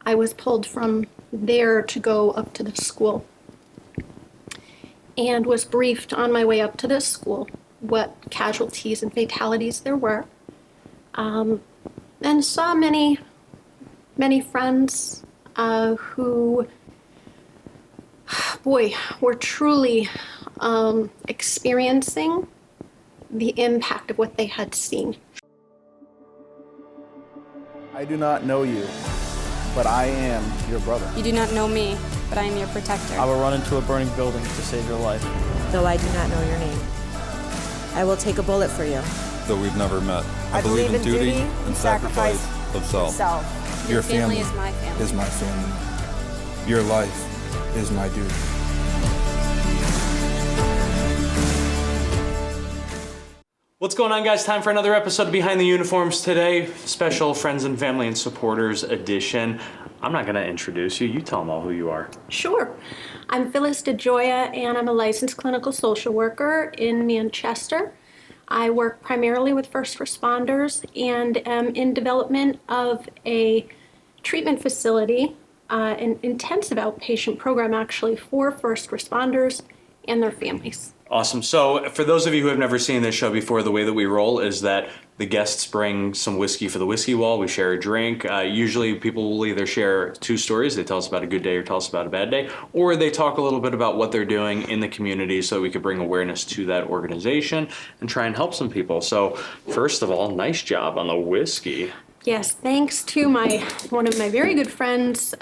I was pulled from there to go up to the school and was briefed on my way up to this school what casualties and fatalities there were, and saw many friends who, boy, were truly experiencing the impact of what they had seen. I do not know you, but I am your brother. You do not know me, but I am your protector. I will run into a burning building to save your life. Though I do not know your name, I will take a bullet for you. Though we've never met, I believe in duty and sacrifice of self. Your family is my family. Is my family. Your life is my duty. What's going on, guys? Time for another episode of Behind the Uniforms today. Special Friends and Family and Supporters edition. I'm not going to introduce you. You tell them all who you are. Sure. I'm Phyllis DeJoya, and I'm a licensed clinical social worker in Manchester. I work primarily with first responders and am in development of a treatment facility, an intensive outpatient program actually for first responders and their families. Awesome. So for those of you who have never seen this show before, the way that we roll is that the guests bring some whiskey for the whiskey wall. We share a drink. Usually people will either share two stories. They tell us about a good day or tell us about a bad day, or they talk a little bit about what they're doing in the community so we could bring awareness to that organization and try and help some people. So first of all, nice job on the whiskey. Yes, thanks to one of my very good friends,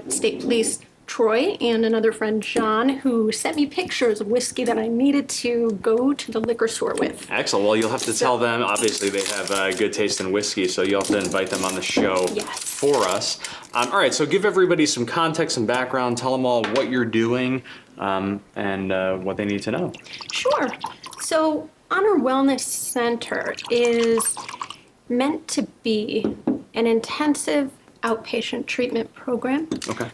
State Police Troy, and another friend, John, who sent me pictures of whiskey that I needed to go to the liquor store with. Excellent. Well, you'll have to tell them. Obviously, they have good taste in whiskey, so you'll have to invite them on the show for us. All right, so give everybody some context and background. Tell them all what you're doing and what they need to know. Sure. So Honor Wellness Center is meant to be an intensive outpatient treatment program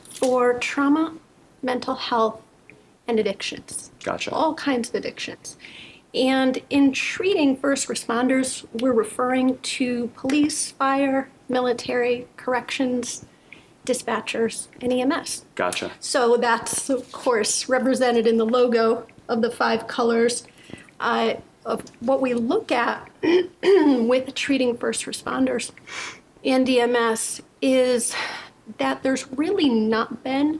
for trauma, mental health, and addictions. Gotcha. All kinds of addictions. And in treating first responders, we're referring to police, fire, military, corrections, dispatchers, and EMS. Gotcha. So that's, of course, represented in the logo of the 5 colors. Of what we look at with treating first responders and EMS is that there's really not been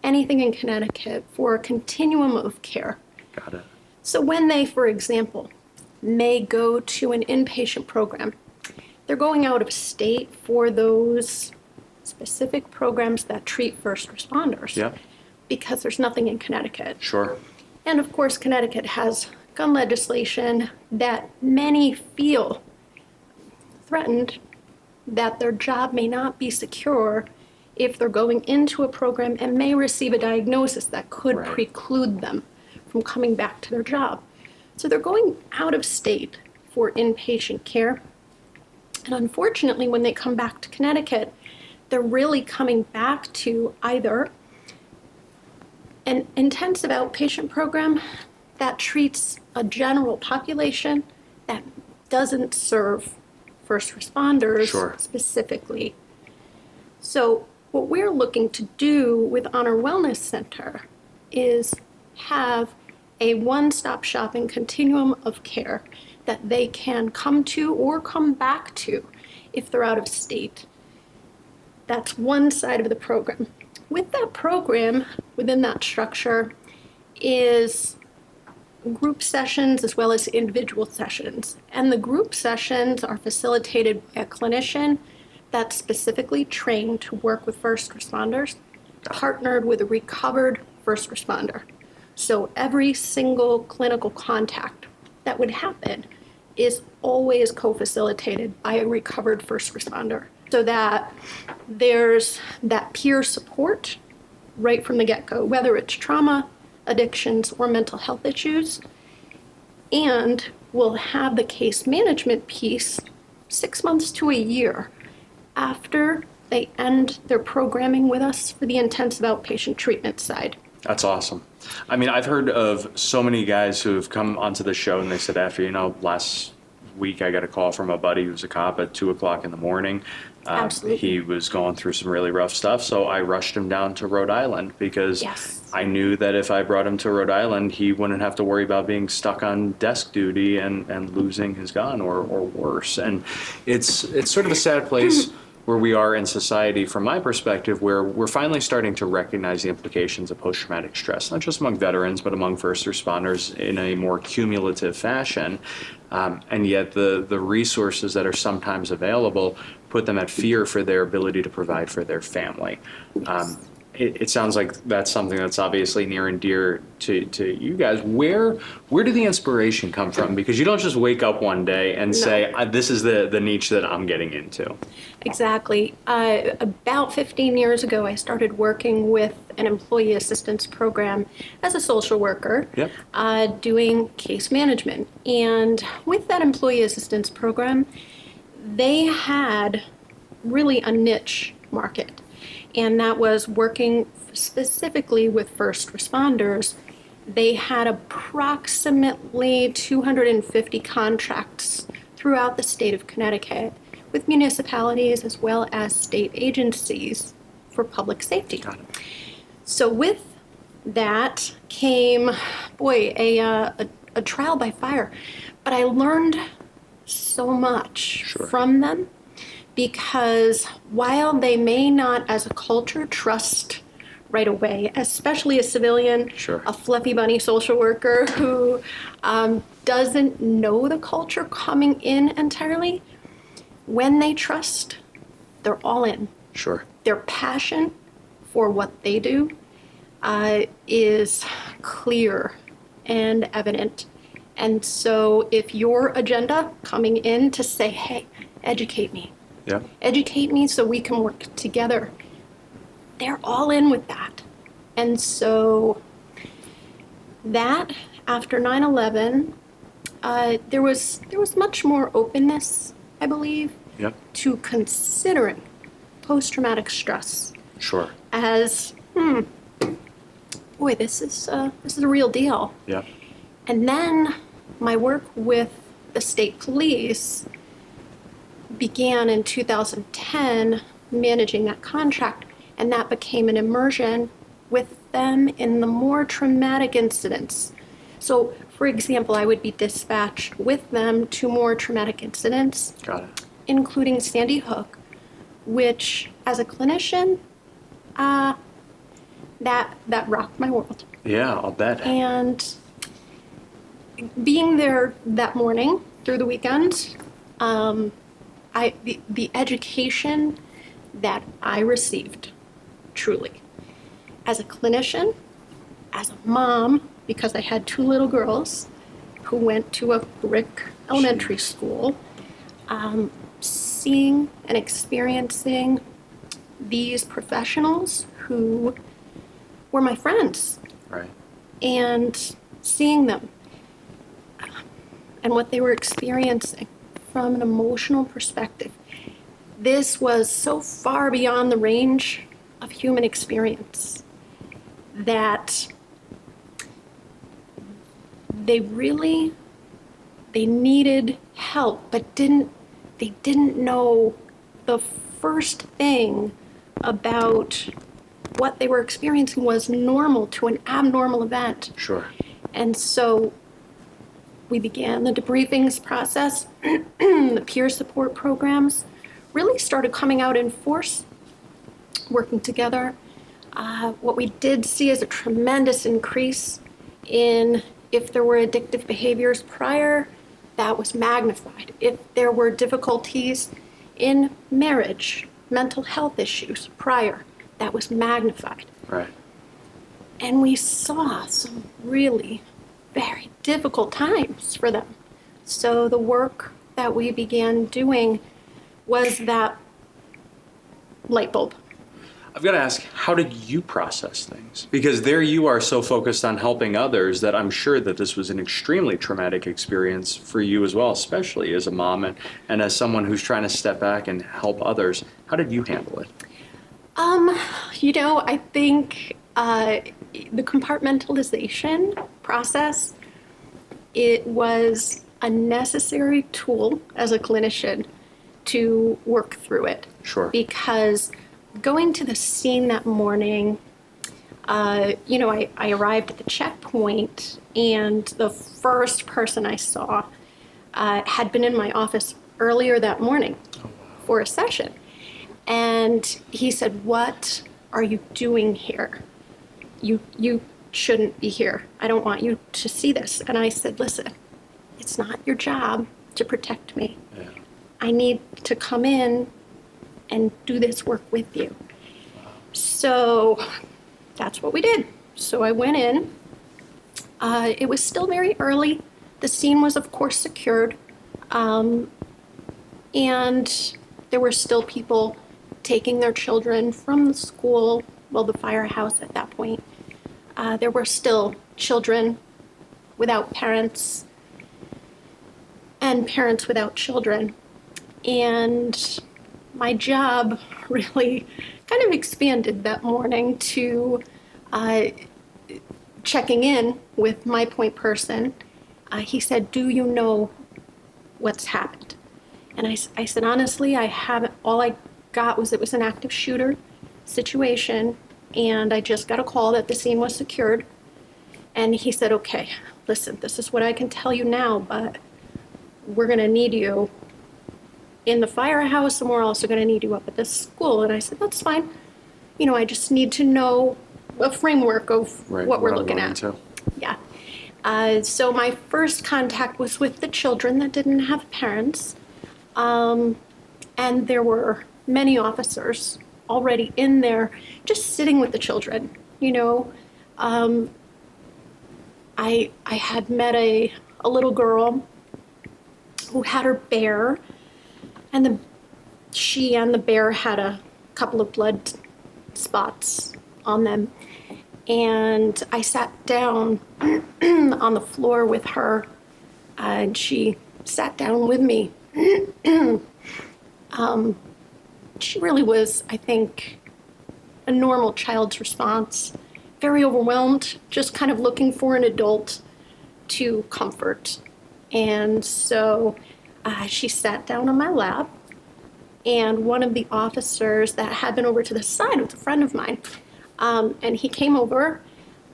anything in Connecticut for a continuum of care. Got it. So when they, for example, may go to an inpatient program, they're going out of state for those specific programs that treat first responders. Yeah. Because there's nothing in Connecticut. Sure. And of course, Connecticut has gun legislation that many feel threatened that their job may not be secure if they're going into a program and may receive a diagnosis that could preclude them from coming back to their job. So they're going out of state for inpatient care. And unfortunately, when they come back to Connecticut, they're really coming back to either an intensive outpatient program that treats a general population that doesn't serve first responders specifically. So what we're looking to do with Honor Wellness Center is have a one-stop shopping continuum of care that they can come to or come back to if they're out of state. That's one side of the program. With that program, within that structure, is group sessions as well as individual sessions. And the group sessions are facilitated by a clinician that's specifically trained to work with first responders, partnered with a recovered first responder. So every single clinical contact that would happen is always co-facilitated by a recovered first responder, so that there's that peer support right from the get-go, whether it's trauma, addictions, or mental health issues. And we'll have the case management piece 6 months to a year after they end their programming with us for the intensive outpatient treatment side. That's awesome. I mean, I've heard of so many guys who have come onto the show and they said after, last week I got a call from a buddy who's a cop at 2:00 in the morning. Absolutely. He was going through some really rough stuff, so I rushed him down to Rhode Island because Yes. I knew that if I brought him to Rhode Island, he wouldn't have to worry about being stuck on desk duty and losing his gun or worse. And it's sort of a sad place where we are in society, from my perspective, where we're finally starting to recognize the implications of post-traumatic stress, not just among veterans, but among first responders in a more cumulative fashion. And yet the resources that are sometimes available put them at fear for their ability to provide for their family. It sounds like that's something that's obviously near and dear to you guys. Where did the inspiration come from? Because you don't just wake up one day and say, this is the niche that I'm getting into. Exactly. About 15 years ago, I started working with an employee assistance program as a social worker, Yep. doing case management. And with that employee assistance program, they had really a niche market. And that was working specifically with first responders. They had approximately 250 contracts throughout the state of Connecticut with municipalities as well as state agencies for public safety. Got it. So with that came, a trial by fire. But I learned so much Sure. from them, because while they may not as a culture trust right away, especially a civilian, Sure. a fluffy bunny social worker who doesn't know the culture coming in entirely, when they trust, they're all in. Sure. Their passion for what they do is clear and evident. And so if your agenda coming in to say, hey, educate me, Yeah. educate me so we can work together, they're all in with that. And so that after 9/11, there was much more openness, I believe, Yep. to considering post-traumatic stress Sure. as, this is a real deal. Yep. And then my work with the state police began in 2010, managing that contract, and that became an immersion with them in the more traumatic incidents. So, for example, I would be dispatched with them to more traumatic incidents, Got it. including Sandy Hook, which, as a clinician, that rocked my world. Yeah, I'll bet. And being there that morning through the weekend, the education that I received, truly, as a clinician, as a mom, because I had two little girls who went to a brick elementary school, seeing and experiencing these professionals who were my friends, Right. and seeing them and what they were experiencing from an emotional perspective. This was so far beyond the range of human experience that they needed help, but they didn't know the first thing about what they were experiencing was normal to an abnormal event. Sure. And so we began the debriefings process. The peer support programs really started coming out in force, working together. What we did see is a tremendous increase in, if there were addictive behaviors prior, that was magnified. If there were difficulties in marriage, mental health issues prior, that was magnified. Right. And we saw some really very difficult times for them. So the work that we began doing was that light bulb. I've got to ask, how did you process things? Because there you are so focused on helping others that I'm sure that this was an extremely traumatic experience for you as well, especially as a mom and as someone who's trying to step back and help others. How did you handle it? I think the compartmentalization process, it was a necessary tool as a clinician to work through it. Sure. Because going to the scene that morning, I arrived at the checkpoint, and the first person I saw had been in my office earlier that morning for a session. And he said, "What are you doing here? You shouldn't be here. I don't want you to see this." And I said, "Listen, it's not your job to protect me. Yeah. I need to come in and do this work with you." So that's what we did. So I went in. It was still very early. The scene was, of course, secured. And there were still people taking their children from the school, well, the firehouse at that point. There were still children without parents and parents without children. And my job really kind of expanded that morning to checking in with my point person. He said, "Do you know what's happened?" And I said, "Honestly, I haven't. All I got was it was an active shooter situation, and I just got a call that the scene was secured." And he said, "Okay, listen, this is what I can tell you now, but we're going to need you in the firehouse, and we're also going to need you up at this school." And I said, "That's fine. I just need to know a framework of Right, what we're I'm looking going at." to. Yeah. So my first contact was with the children that didn't have parents. And there were many officers already in there just sitting with the children. I had met a little girl who had her bear, and she and the bear had a couple of blood spots on them. And I sat down on the floor with her, and she sat down with me. She really was, I think, a normal child's response. Very overwhelmed, just kind of looking for an adult to comfort. And so she sat down on my lap, and one of the officers that had been over to the side was a friend of mine. And he came over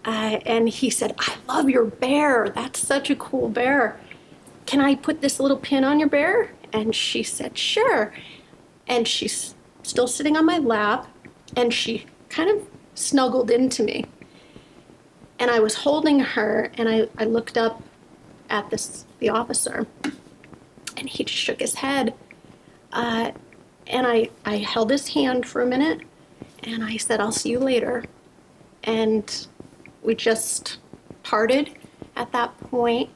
and he said, "I love your bear. That's such a cool bear. Can I put this little pin on your bear?" And she said, "Sure." And she's still sitting on my lap, and she kind of snuggled into me. And I was holding her, and I looked up at the officer, and he just shook his head. And I held his hand for a minute, and I said, "I'll see you later." And we just parted at that point.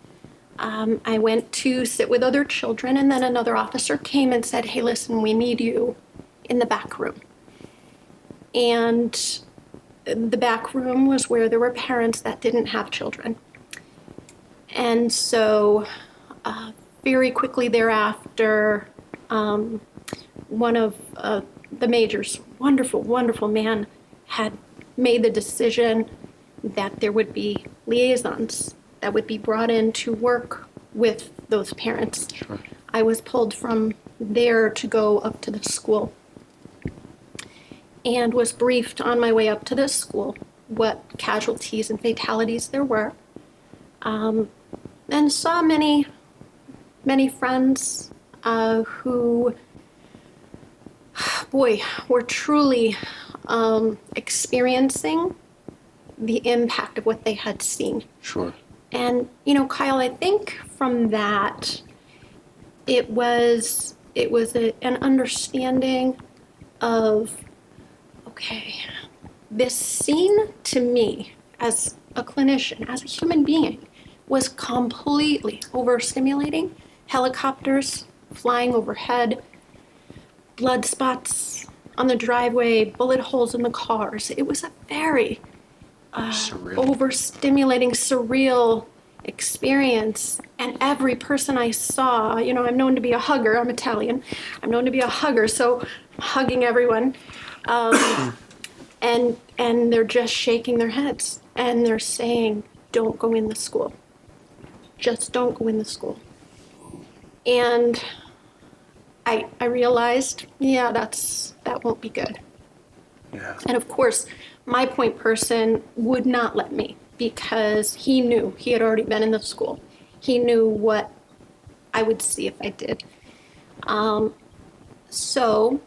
I went to sit with other children, and then another officer came and said, "Hey, listen, we need you in the back room." And the back room was where there were parents that didn't have children. And so very quickly thereafter, one of the majors, wonderful, wonderful man, had made the decision that there would be liaisons that would be brought in to work with those parents. Sure. I was pulled from there to go up to the school and was briefed on my way up to the school what casualties and fatalities there were, and saw many, many friends who, boy, were truly experiencing the impact of what they had seen. Sure. And, Kyle, I think from that, it was an understanding of, okay, this scene to me as a clinician, as a human being, was completely overstimulating. Helicopters flying overhead, blood spots on the driveway, bullet holes in the cars. It was a very overstimulating, surreal experience. And every person I saw, I'm known to be a hugger. I'm Italian. I'm known to be a hugger, so I'm hugging everyone. And they're just shaking their heads. And they're saying, "Don't go in the school. Just don't go in the school." And I realized, yeah, that won't be good. Yeah. And of course, my point person would not let me because he knew, he had already been in the school. He knew what I would see if I did. So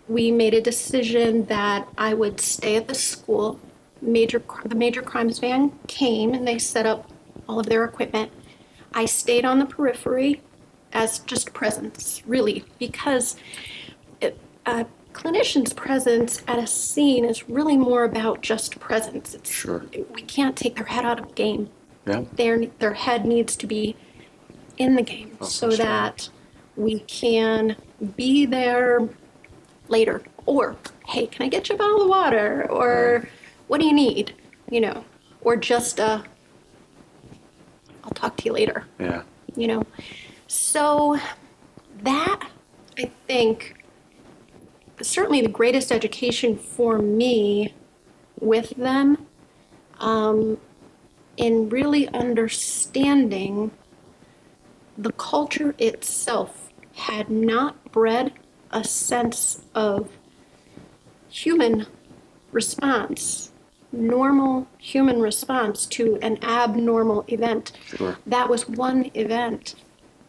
we made a decision that I would stay at the school. The major crimes van came and they set up all of their equipment. I stayed on the periphery as just presence, really, because a clinician's presence at a scene is really more about just presence. Sure. We can't take their head out of the game. Yeah. Their head needs to be in the game so for sure. that we can be there later. Or, hey, can I get you a bottle of water? Or, what do you need? You know, or just I'll talk to you later. Yeah. You know, so that, I think, certainly the greatest education for me with them, in really understanding the culture itself had not bred a sense of human response, normal human response to an abnormal event. Sure. That was one event.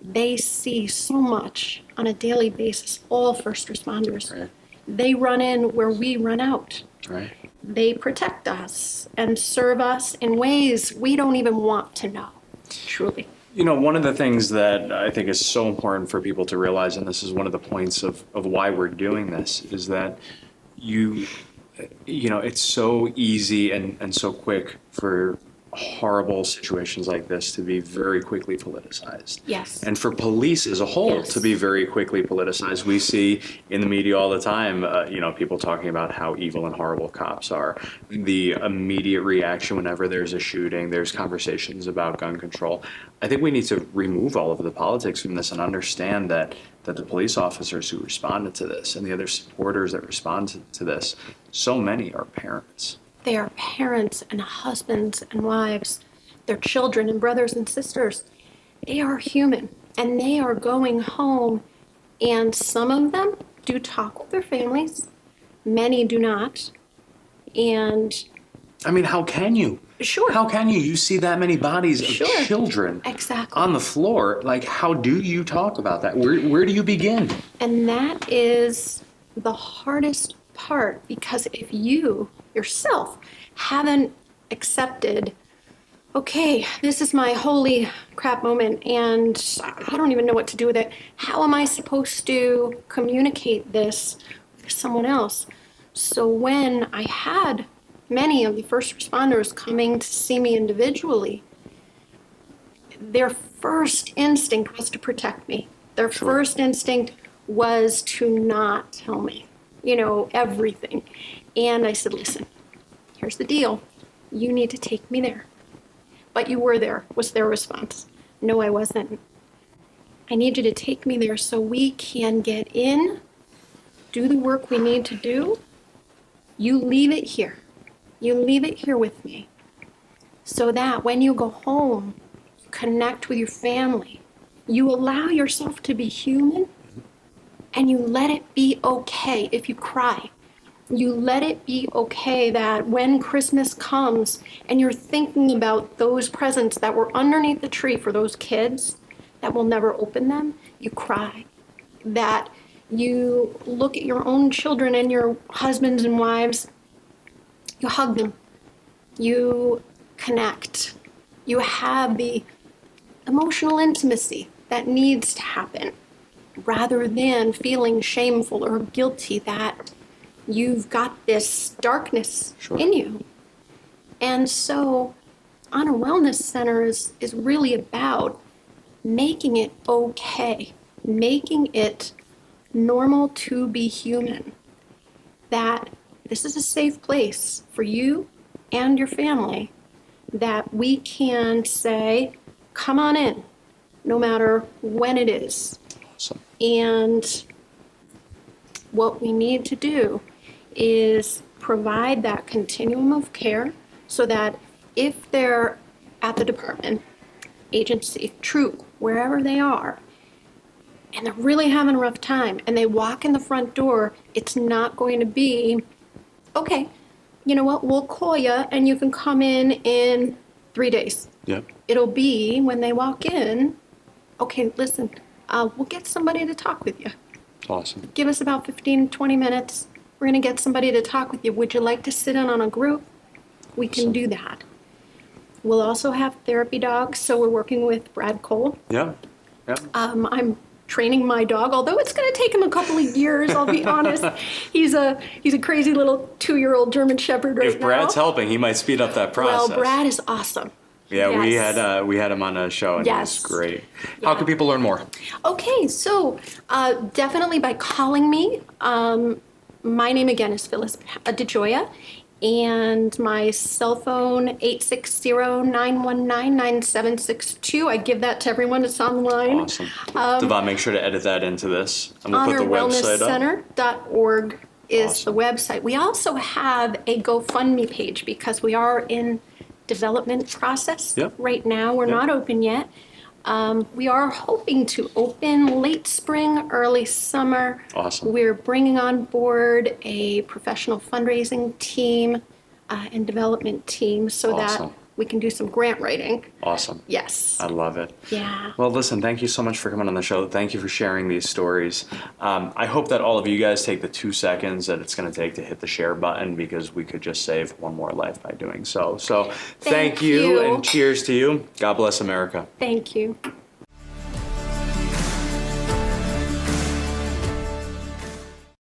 They see so much on a daily basis, all first responders. Right. They run in where we run out. Right. They protect us and serve us in ways we don't even want to know, truly. You know, one of the things that I think is so important for people to realize, and this is one of the points of why we're doing this, is that you know, it's so easy and so quick for horrible situations like this to be very quickly politicized. Yes. And for police as a whole Yes. to be very quickly politicized. We see in the media all the time, you know, people talking about how evil and horrible cops are. The immediate reaction whenever there's a shooting, there's conversations about gun control. I think we need to remove all of the politics from this and understand that the police officers who responded to this and the other supporters that respond to this, so many are parents. They are parents and husbands and wives, their children and brothers and sisters. They are human and they are going home, and some of them do talk with their families, many do not. And I mean, how can you? Sure. How can you? You see that many bodies of Sure. children Exactly. on the floor. Like, how do you talk about that? Where do you begin? And that is the hardest part, because if you yourself haven't accepted, okay, this is my holy crap moment and I don't even know what to do with it. How am I supposed to communicate this with someone else? So when I had many of the first responders coming to see me individually, their first instinct was to protect me. Their first instinct was to not tell me, you know, everything. And I said, listen, here's the deal. You need to take me there. But you were there, was their response. No, I wasn't. I need you to take me there so we can get in, do the work we need to do. You leave it here. You leave it here with me. So that when you go home, you connect with your family. You allow yourself to be human, and you let it be okay if you cry. You let it be okay that when Christmas comes and you're thinking about those presents that were underneath the tree for those kids that will never open them, you cry. That you look at your own children and your husbands and wives, you hug them, you connect, you have the emotional intimacy that needs to happen, rather than feeling shameful or guilty that you've got this darkness in you. And so Honor Wellness Center is really about making it okay, making it normal to be human, that this is a safe place for you and your family, that we can say, come on in, no matter when it is. Awesome. And what we need to do is provide that continuum of care so that if they're at the department, agency, troop, wherever they are, and they're really having a rough time, and they walk in the front door, it's not going to be, okay, you know what, we'll call you and you can come in 3 days. Yep. It'll be when they walk in, okay, listen, we'll get somebody to talk with you. Awesome. Give us about 15, 20 minutes. We're going to get somebody to talk with you. Would you like to sit in on a group? We can do that. We'll also have therapy dogs, so we're working with Brad Cole. Yeah. Yeah. I'm training my dog, although it's going to take him a couple of years, I'll be honest. He's a crazy little 2-year-old German Shepherd right now. If Brad's helping, he might speed up that process. Well, Brad is awesome. Yeah, Yes. we had him on a show, and Yes. he's great. How Yeah. can people learn more? Okay, so definitely by calling me. My name again is Phyllis DeJoya, and my cell phone 860-919-9762. I give that to everyone that's online. Awesome. Devon, make sure to edit that into this, and we'll put the website up. HonorWellnessCenter.org is Awesome. the website. We also have a GoFundMe page because we are in development process Yep. right now. We're Yep. not open yet. We are hoping to open late spring, early summer. Awesome. We're bringing on board a professional fundraising team and development team so Awesome. that we can do some grant writing. Awesome. Yes. I love it. Yeah. Well, listen, thank you so much for coming on the show. Thank you for sharing these stories. I hope that all of you guys take the 2 seconds that it's going to take to hit the share button, because we could just save one more life by doing so. So thank you, you. and cheers to you. God bless America. Thank you.